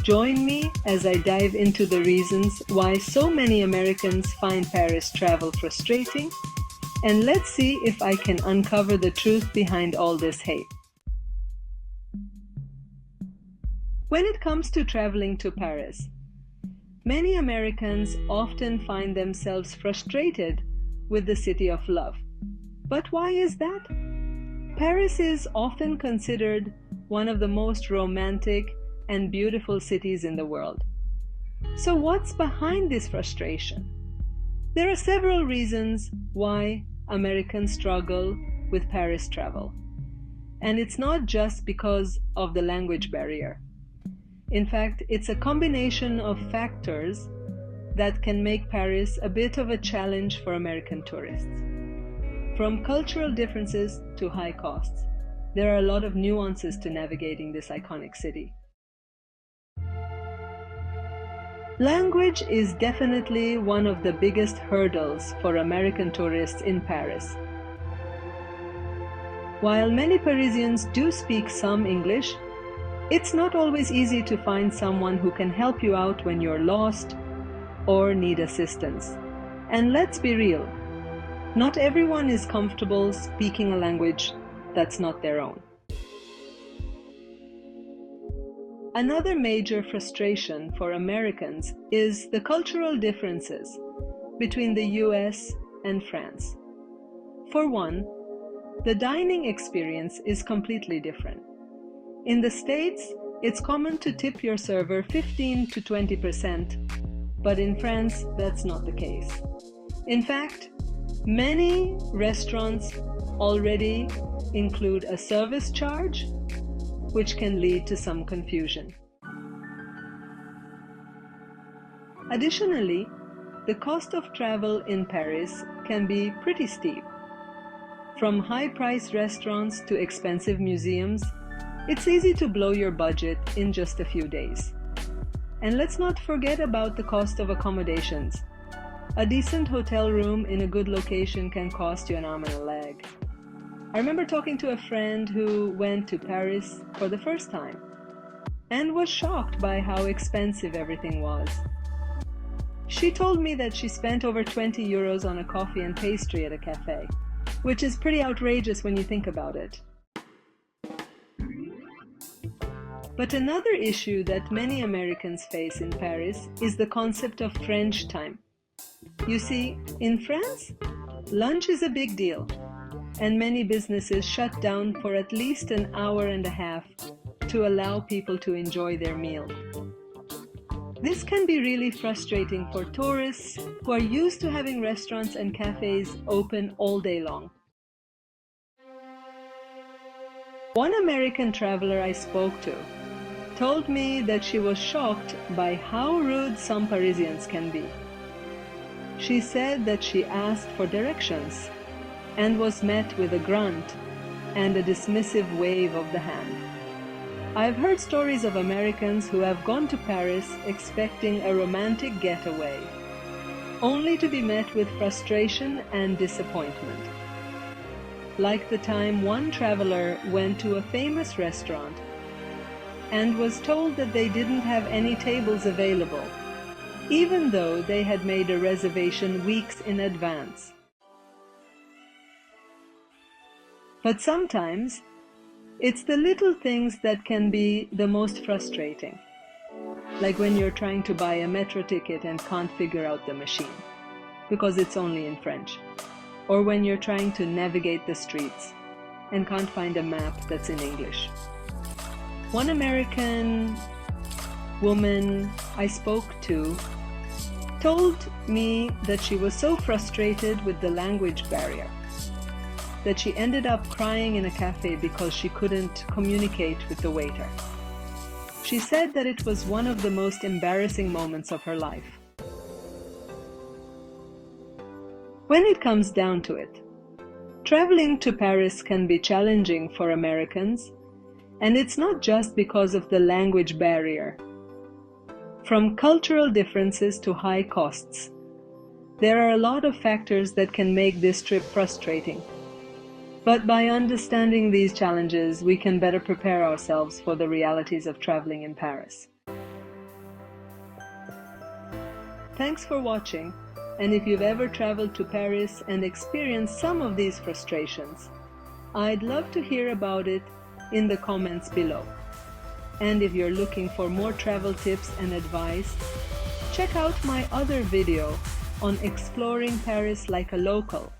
Join me as I dive into the reasons why so many Americans find Paris travel frustrating, and let's see if I can uncover the truth behind all this hate. When it comes to traveling to Paris, many Americans often find themselves frustrated with the city of love. But why is that? Paris is often considered one of the most romantic and beautiful cities in the world. So what's behind this frustration? There are several reasons why Americans struggle with Paris travel. And it's not just because of the language barrier. In fact, it's a combination of factors that can make Paris a bit of a challenge for American tourists. From cultural differences to high costs, there are a lot of nuances to navigating this iconic city. Language is definitely one of the biggest hurdles for American tourists in Paris. While many Parisians do speak some English, it's not always easy to find someone who can help you out when you're lost or need assistance. And let's be real, not everyone is comfortable speaking a language that's not their own. Another major frustration for Americans is the cultural differences between the US and France. For one, the dining experience is completely different. In the States, it's common to tip your server 15 to 20%, but in France, that's not the case. In fact, many restaurants already include a service charge, which can lead to some confusion. Additionally, the cost of travel in Paris can be pretty steep. From high-priced restaurants to expensive museums, it's easy to blow your budget in just a few days. And let's not forget about the cost of accommodations. A decent hotel room in a good location can cost you an arm and a leg. I remember talking to a friend who went to Paris for the first time and was shocked by how expensive everything was. She told me that she spent over 20 euros on a coffee and pastry at a cafe, which is pretty outrageous when you think about it. But another issue that many Americans face in Paris is the concept of French time. You see, in France, lunch is a big deal, and many businesses shut down for at least an hour and a half to allow people to enjoy their meal. This can be really frustrating for tourists who are used to having restaurants and cafes open all day long. One American traveler I spoke to told me that she was shocked by how rude some Parisians can be. She said that she asked for directions and was met with a grunt and a dismissive wave of the hand. I've heard stories of Americans who have gone to Paris expecting a romantic getaway, only to be met with frustration and disappointment. Like the time one traveler went to a famous restaurant and was told that they didn't have any tables available, even though they had made a reservation weeks in advance. But sometimes, it's the little things that can be the most frustrating, like when you're trying to buy a metro ticket and can't figure out the machine, because it's only in French, or when you're trying to navigate the streets and can't find a map that's in English. One American woman I spoke to told me that she was so frustrated with the language barrier that she ended up crying in a cafe because she couldn't communicate with the waiter. She said that it was one of the most embarrassing moments of her life. When it comes down to it, traveling to Paris can be challenging for Americans, and it's not just because of the language barrier. From cultural differences to high costs, there are a lot of factors that can make this trip frustrating. But by understanding these challenges, we can better prepare ourselves for the realities of traveling in Paris. Thanks for watching, and if you've ever traveled to Paris and experienced some of these frustrations, I'd love to hear about it in the comments below. And if you're looking for more travel tips and advice, check out my other video on exploring Paris like a local.